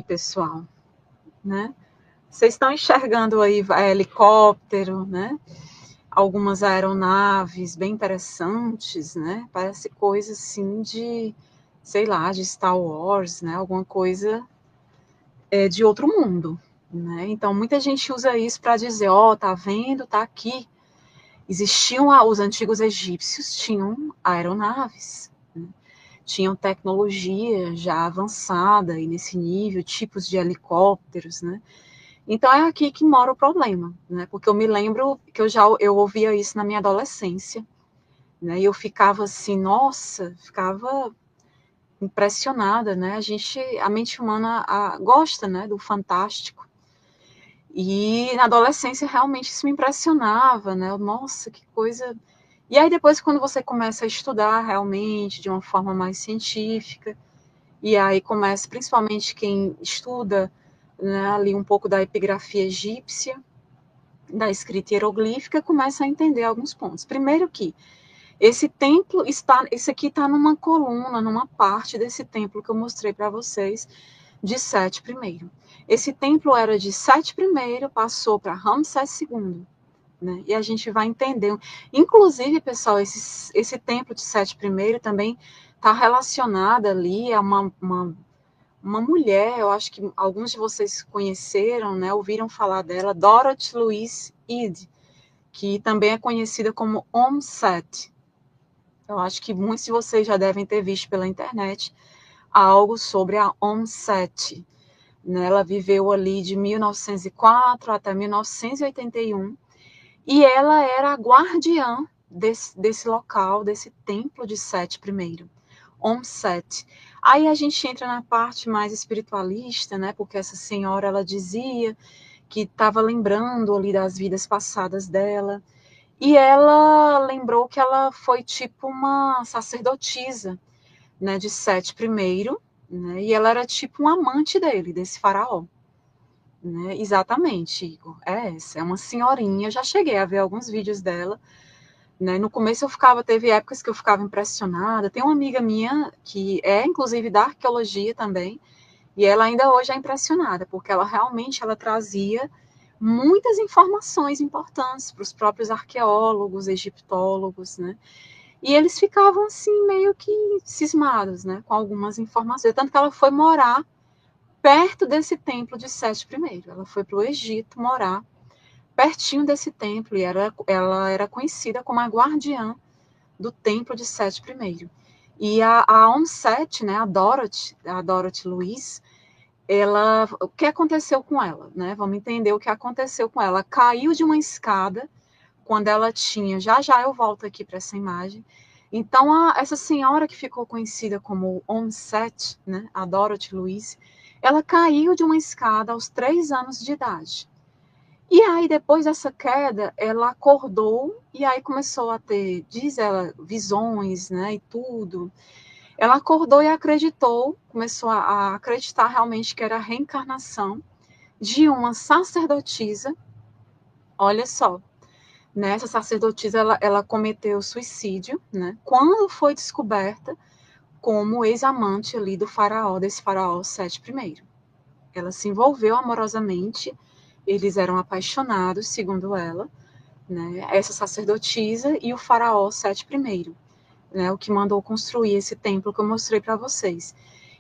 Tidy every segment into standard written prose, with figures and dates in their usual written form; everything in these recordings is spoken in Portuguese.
pessoal, né? Vocês estão enxergando aí helicóptero, né? Algumas aeronaves bem interessantes, né? Parece coisa assim de, sei lá, de Star Wars, né? Alguma coisa de outro mundo, né? Então muita gente usa isso para dizer, ó, tá vendo, tá aqui. Existiam os antigos egípcios tinham aeronaves, né? Tinham tecnologia já avançada e nesse nível, tipos de helicópteros, né? Então é aqui que mora o problema, né? Porque eu me lembro que eu ouvia isso na minha adolescência, né? E eu ficava assim, nossa, ficava impressionada, né? A mente humana gosta, né, do fantástico. E na adolescência realmente isso me impressionava, né? Nossa, que coisa. E aí depois quando você começa a estudar realmente de uma forma mais científica, e aí começa, principalmente quem estuda, né, ali um pouco da epigrafia egípcia, da escrita hieroglífica, começa a entender alguns pontos. Primeiro que esse templo esse aqui está numa coluna, numa parte desse templo que eu mostrei para vocês, de Sete I. Esse templo era de Sete I, passou para Ramsés II, né? E a gente vai entender. Inclusive, pessoal, esse templo de Sete I também está relacionado ali a uma mulher, eu acho que alguns de vocês conheceram, né, ouviram falar dela, Dorothy Louise Ede, que também é conhecida como Om-Set. Eu acho que muitos de vocês já devem ter visto pela internet algo sobre a Om-Set. Ela viveu ali de 1904 até 1981, e ela era a guardiã desse local, desse templo de Sete I, Om-Set. Aí a gente entra na parte mais espiritualista, né? Porque essa senhora, ela dizia que estava lembrando ali das vidas passadas dela, e ela lembrou que ela foi tipo uma sacerdotisa, né, de Sete I, né? E ela era tipo um amante dele, desse faraó. Né? Exatamente, Igor. É essa, é uma senhorinha. Eu já cheguei a ver alguns vídeos dela. Né? No começo teve épocas que eu ficava impressionada. Tem uma amiga minha que é, inclusive, da arqueologia também, e ela ainda hoje é impressionada, porque ela realmente trazia muitas informações importantes para os próprios arqueólogos, egiptólogos, né? E eles ficavam assim meio que cismados, né, com algumas informações. Tanto que ela foi morar perto desse templo de Sete I. Ela foi para o Egito morar pertinho desse templo, e ela era conhecida como a guardiã do templo de Sete I. E a Onset, né, a Dorothy Louise, o que aconteceu com ela? Né? Vamos entender o que aconteceu com ela. Ela caiu de uma escada quando ela tinha, já eu volto aqui para essa imagem. Então, essa senhora que ficou conhecida como Onset, né, a Dorothy Louise, ela caiu de uma escada aos 3 anos de idade. E aí, depois dessa queda, ela acordou e aí começou a ter, diz ela, visões, né, e tudo. Ela acordou e acreditou, começou a acreditar realmente que era a reencarnação de uma sacerdotisa. Olha só, né, essa sacerdotisa, ela cometeu suicídio, né, quando foi descoberta como ex-amante ali do faraó, desse faraó Sete I. Ela se envolveu amorosamente, eles eram apaixonados, segundo ela, né, essa sacerdotisa e o faraó Sete I, né, o que mandou construir esse templo que eu mostrei para vocês.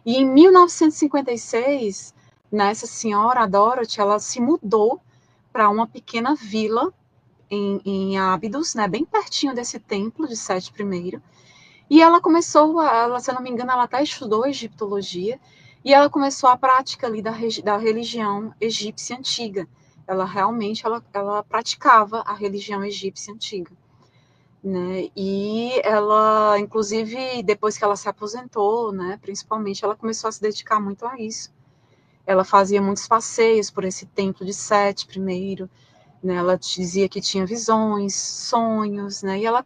E em 1956, né, essa senhora, a Dorothy, ela se mudou para uma pequena vila em Ábidos, né, bem pertinho desse templo de Sete I, e ela começou, se eu não me engano, ela até estudou egiptologia, e ela começou a prática ali da religião egípcia antiga. Ela realmente, ela praticava a religião egípcia antiga. Né? E ela, inclusive, depois que ela se aposentou, né, principalmente, ela começou a se dedicar muito a isso. Ela fazia muitos passeios por esse templo de Sete I, né? Ela dizia que tinha visões, sonhos, né? E ela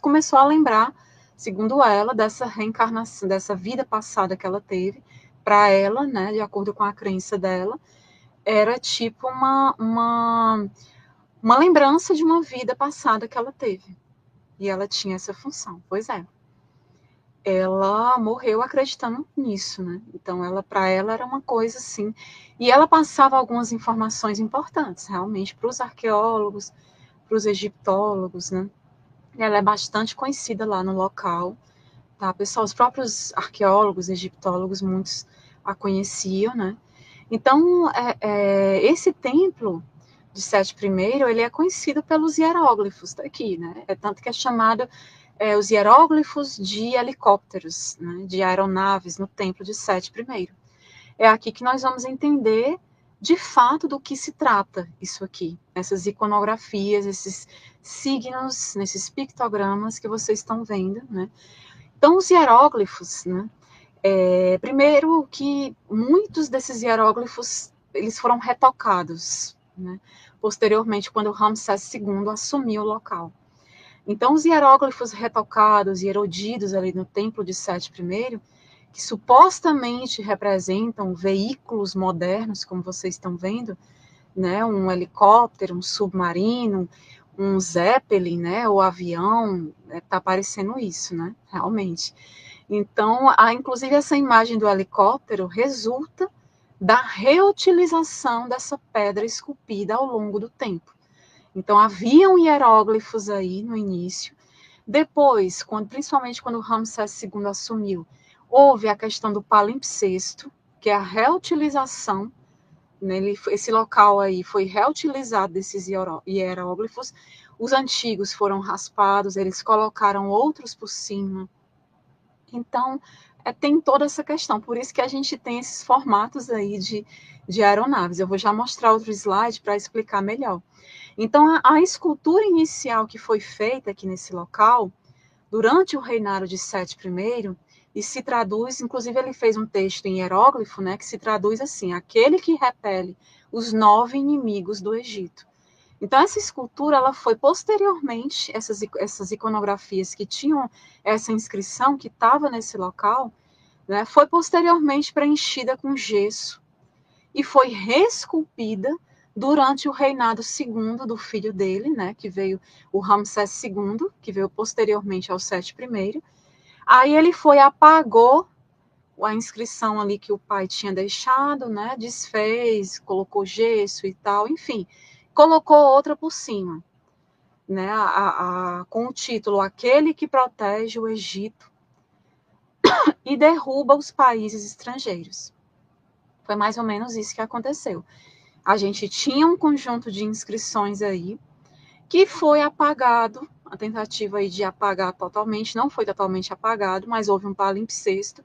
começou a lembrar, segundo ela, dessa reencarnação, dessa vida passada que ela teve. Para ela, né, de acordo com a crença dela, era tipo uma lembrança de uma vida passada que ela teve. E ela tinha essa função, pois é. ela morreu acreditando nisso, né? Então, para ela era uma coisa assim. E ela passava algumas informações importantes, realmente, para os arqueólogos, para os egiptólogos, né? Ela é bastante conhecida lá no local, tá? Pessoal, os próprios arqueólogos, egiptólogos, muitos a conheciam, né? Então, esse templo de Sete I, ele é conhecido pelos hieróglifos daqui, né? É tanto que é chamado os hieróglifos de helicópteros, né, de aeronaves no templo de Sete I. É aqui que nós vamos entender de fato do que se trata isso aqui, essas iconografias, esses signos, nesses pictogramas que vocês estão vendo, né? Então, os hieróglifos, né? Primeiro que muitos desses hieróglifos eles foram retocados, né? Posteriormente, quando Ramsés II assumiu o local. Então, os hieróglifos retocados e erodidos ali no templo de Sete I, que supostamente representam veículos modernos, como vocês estão vendo, né, um helicóptero, um submarino, um Zeppelin, né, ou avião, está parecendo isso, né, realmente. Então, inclusive essa imagem do helicóptero resulta da reutilização dessa pedra esculpida ao longo do tempo. Então, haviam hieróglifos aí no início. Depois, principalmente quando Ramsés II assumiu, houve a questão do palimpsesto, que é a reutilização. Esse local aí foi reutilizado desses hieróglifos. Os antigos foram raspados, eles colocaram outros por cima. Então, tem toda essa questão. Por isso que a gente tem esses formatos aí de aeronaves. Eu vou já mostrar outro slide para explicar melhor. Então, a escultura inicial que foi feita aqui nesse local, durante o reinado de Sete I, e se traduz, inclusive ele fez um texto em hieróglifo, né, que se traduz assim, aquele que repele os 9 inimigos do Egito. Então, essa escultura, ela foi posteriormente, essas iconografias que tinham essa inscrição, que estava nesse local, né, foi posteriormente preenchida com gesso e foi reesculpida durante o reinado segundo do filho dele, né, que veio o Ramsés II, que veio posteriormente ao Sete I. Aí ele apagou a inscrição ali que o pai tinha deixado, né, desfez, colocou gesso e tal, enfim, colocou outra por cima, né, com o título Aquele que protege o Egito e derruba os países estrangeiros. Foi mais ou menos isso que aconteceu. A gente tinha um conjunto de inscrições aí que foi apagado, a tentativa aí de apagar totalmente, não foi totalmente apagado, mas houve um palimpsesto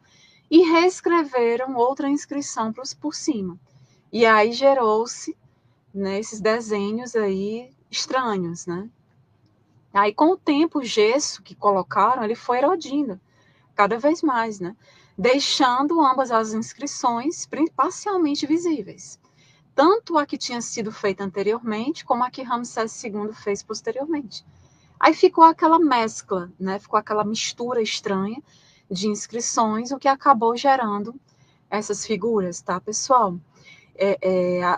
e reescreveram outra inscrição por cima. E aí gerou-se, né, esses desenhos aí estranhos, né? Aí com o tempo o gesso que colocaram, ele foi erodindo cada vez mais, né? Deixando ambas as inscrições parcialmente visíveis. Tanto a que tinha sido feita anteriormente, como a que Ramsés II fez posteriormente. Aí ficou aquela mescla, né? Ficou aquela mistura estranha de inscrições, o que acabou gerando essas figuras, tá, pessoal?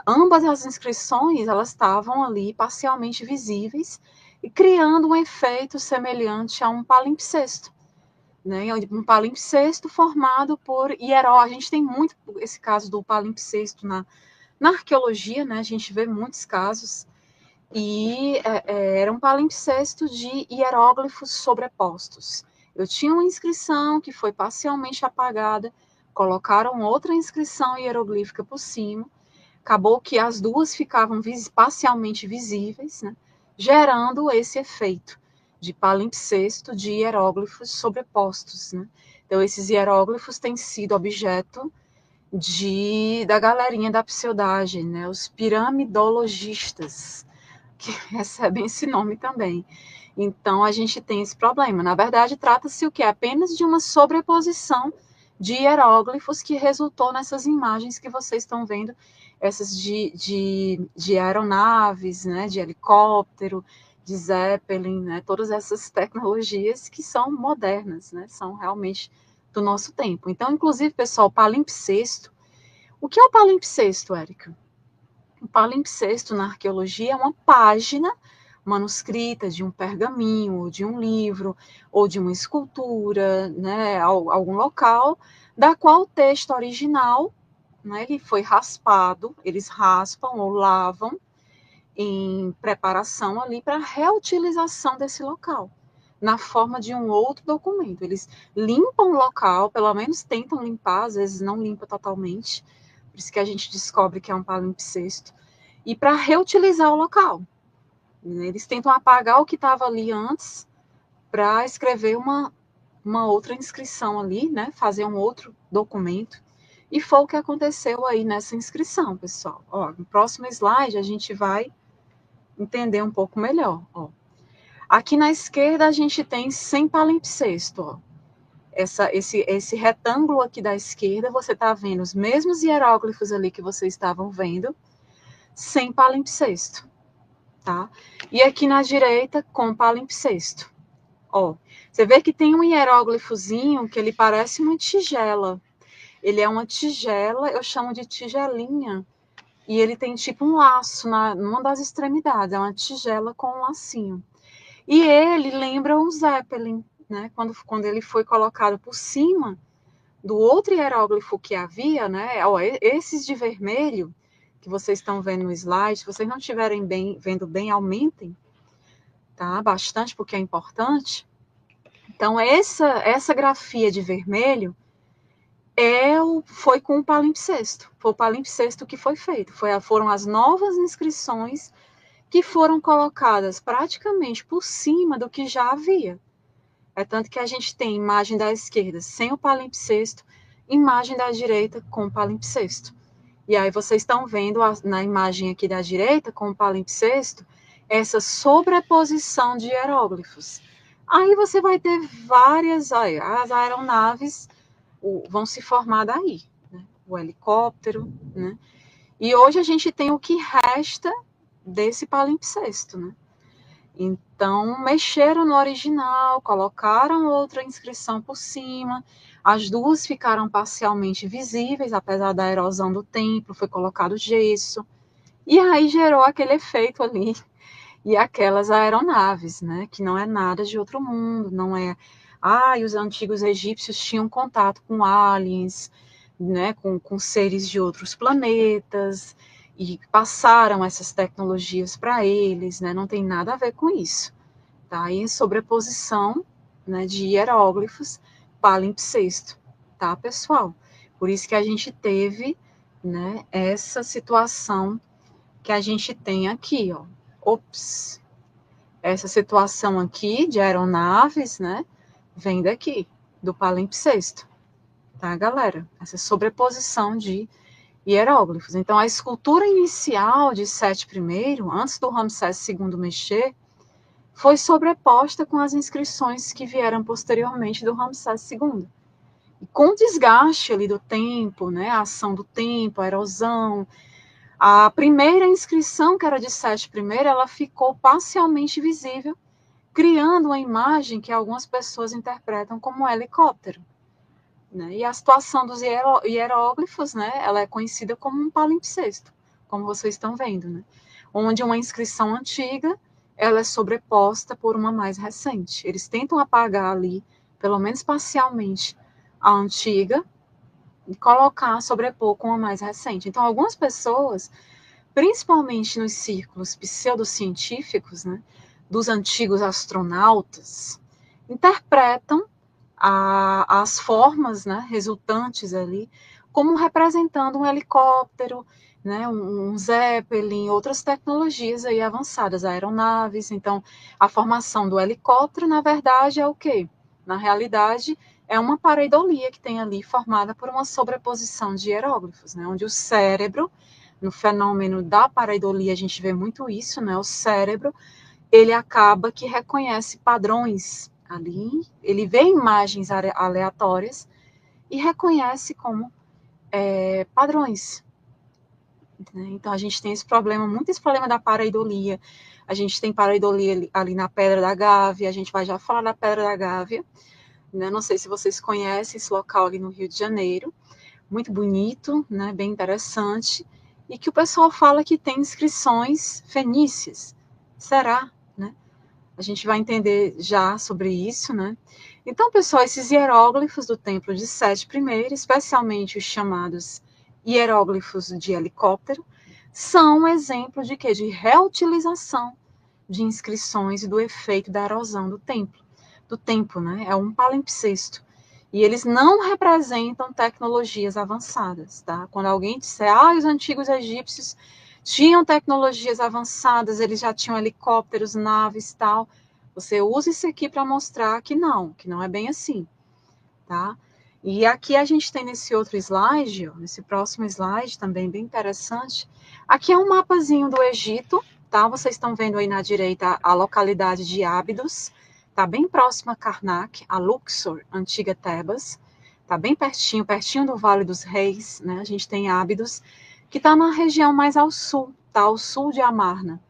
Ambas as inscrições, elas estavam ali parcialmente visíveis e criando um efeito semelhante a um palimpsesto, né? Um palimpsesto formado por hieróglifos. A gente tem muito esse caso do palimpsesto na arqueologia, né, a gente vê muitos casos, e era um palimpsesto de hieróglifos sobrepostos. Eu tinha uma inscrição que foi parcialmente apagada, colocaram outra inscrição hieroglífica por cima, acabou que as duas ficavam parcialmente visíveis, né, gerando esse efeito de palimpsesto de hieróglifos sobrepostos, né? Então, esses hieróglifos têm sido objeto da galerinha da pseudagem, né, os piramidologistas, que recebem esse nome também. Então, a gente tem esse problema. Na verdade, trata-se o quê? Apenas de uma sobreposição de hieróglifos que resultou nessas imagens que vocês estão vendo, essas de aeronaves, né, de helicóptero, de Zeppelin, né, todas essas tecnologias que são modernas, né, são realmente do nosso tempo. Então, inclusive, pessoal, palimpsesto. O que é o palimpsesto, Érica? O palimpsesto na arqueologia é uma página manuscrita de um pergaminho, ou de um livro, ou de uma escultura, né, algum local, da qual o texto original, né, ele foi raspado, eles raspam ou lavam em preparação ali para reutilização desse local, na forma de um outro documento. Eles limpam o local, pelo menos tentam limpar, às vezes não limpa totalmente, por isso que a gente descobre que é um palimpsesto, e para reutilizar o local. Eles tentam apagar o que estava ali antes para escrever uma outra inscrição ali, né? Fazer um outro documento. E foi o que aconteceu aí nessa inscrição, pessoal. Ó, no próximo slide a gente vai entender um pouco melhor. Ó. Aqui na esquerda a gente tem sem palimpsesto. Ó. Esse retângulo aqui da esquerda, você está vendo os mesmos hieróglifos ali que vocês estavam vendo, sem palimpsesto. Tá? E aqui na direita, com palimpsesto. Ó, você vê que tem um hieróglifozinho que ele parece uma tigela. Ele é uma tigela, eu chamo de tigelinha, e ele tem tipo um laço numa das extremidades, é uma tigela com um lacinho. E ele lembra um Zeppelin, né? Quando ele foi colocado por cima do outro hieróglifo que havia, né? Ó, esses de vermelho, que vocês estão vendo no slide, se vocês não estiverem vendo bem, aumentem, tá? Bastante, porque é importante. Então, essa grafia de vermelho foi com o palimpsesto. Foi o palimpsesto que foi feito. Foram as novas inscrições que foram colocadas praticamente por cima do que já havia. É tanto que a gente tem imagem da esquerda sem o palimpsesto, imagem da direita com o palimpsesto. E aí vocês estão vendo na imagem aqui da direita com o palimpsesto essa sobreposição de hieróglifos. Aí você vai ter várias, as aeronaves vão se formar daí, né? O helicóptero, né? E hoje a gente tem o que resta desse palimpsesto, né? Então, mexeram no original, colocaram outra inscrição por cima, as duas ficaram parcialmente visíveis, apesar da erosão do templo, foi colocado gesso, e aí gerou aquele efeito ali, e aquelas aeronaves, né, que não é nada de outro mundo, não é... e os antigos egípcios tinham contato com aliens, né, com seres de outros planetas, e passaram essas tecnologias para eles, né, não tem nada a ver com isso. Tá? E sobreposição, né, de hieróglifos, palimpsesto, tá, pessoal? Por isso que a gente teve, né, essa situação que a gente tem aqui, ó. Ops! Essa situação aqui de aeronaves, né, vem daqui, do palimpsesto, tá, galera? Essa sobreposição de hieróglifos. Então, a escultura inicial de Sete I, antes do Ramsés II mexer, foi sobreposta com as inscrições que vieram posteriormente do Ramsés II. E com o desgaste ali do tempo, né, a ação do tempo, a erosão, a primeira inscrição, que era de Sete I, ela ficou parcialmente visível, criando uma imagem que algumas pessoas interpretam como um helicóptero. Né? E a situação dos hieróglifos, né, ela é conhecida como um palimpsesto, como vocês estão vendo, né? Onde uma inscrição antiga ela é sobreposta por uma mais recente. Eles tentam apagar ali, pelo menos parcialmente, a antiga e colocar, sobrepor com a mais recente. Então, algumas pessoas, principalmente nos círculos pseudocientíficos, né, dos antigos astronautas, interpretam as formas, né, resultantes ali como representando um helicóptero, né, um Zeppelin, outras tecnologias aí avançadas, aeronaves. Então, a formação do helicóptero, na verdade, é o quê? Na realidade, é uma pareidolia que tem ali formada por uma sobreposição de hieróglifos, né, onde o cérebro, no fenômeno da pareidolia, a gente vê muito isso, né, o cérebro, ele acaba que reconhece padrões ali, ele vê imagens aleatórias e reconhece como padrões. Né? Então, a gente tem esse problema, muito esse problema da pareidolia. A gente tem pareidolia ali na Pedra da Gávea, a gente vai já falar da Pedra da Gávea. Né? Não sei se vocês conhecem esse local ali no Rio de Janeiro. Muito bonito, né? Bem interessante. E que o pessoal fala que tem inscrições fenícias. Será? A gente vai entender já sobre isso, né? Então, pessoal, esses hieróglifos do templo de Sete I, especialmente os chamados hieróglifos de helicóptero, são um exemplo de quê? De reutilização de inscrições e do efeito da erosão do tempo, né? É um palimpsesto. E eles não representam tecnologias avançadas, tá? Quando alguém disser, os antigos egípcios tinham tecnologias avançadas, eles já tinham helicópteros, naves, tal. Você usa isso aqui para mostrar que não é bem assim, tá? E aqui a gente tem nesse outro slide, ó, nesse próximo slide, também bem interessante. Aqui é um mapazinho do Egito, tá? Vocês estão vendo aí na direita a localidade de Ábidos, tá bem próximo a Karnak, a Luxor, antiga Tebas, tá bem pertinho do Vale dos Reis, né? A gente tem Ábidos, que está na região mais ao sul, tá? Ao sul de Amarna,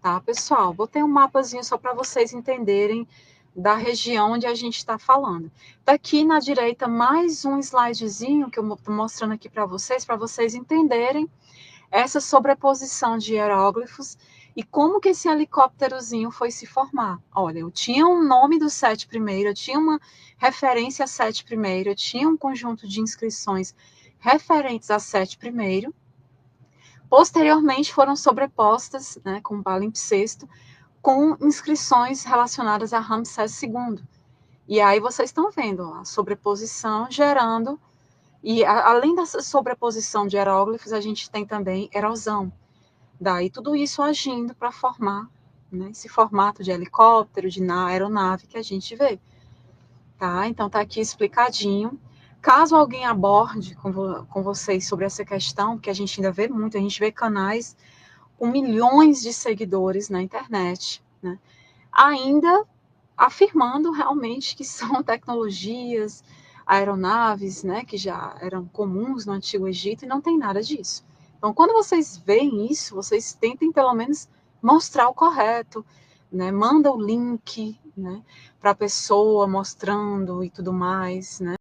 tá, pessoal? Botei um mapazinho só para vocês entenderem da região onde a gente está falando. Daqui na direita, mais um slidezinho que eu estou mostrando aqui para vocês entenderem essa sobreposição de hieróglifos e como que esse helicópterozinho foi se formar. Olha, eu tinha um nome do Sete I, eu tinha uma referência a Sete I, eu tinha um conjunto de inscrições referentes a Sete I. Posteriormente foram sobrepostas, né, com palimpsesto, com inscrições relacionadas a Ramsés II. E aí vocês estão vendo ó, a sobreposição gerando, e além dessa sobreposição de hieróglifos, a gente tem também erosão. Daí tudo isso agindo para formar, né, esse formato de helicóptero, de aeronave que a gente vê. Tá? Então tá aqui explicadinho. Caso alguém aborde com vocês sobre essa questão, porque a gente ainda vê muito, a gente vê canais com milhões de seguidores na internet, né? Ainda afirmando realmente que são tecnologias, aeronaves, né, que já eram comuns no Antigo Egito e não tem nada disso. Então, quando vocês veem isso, vocês tentem pelo menos mostrar o correto, né? Manda o link, né, para a pessoa mostrando e tudo mais, né?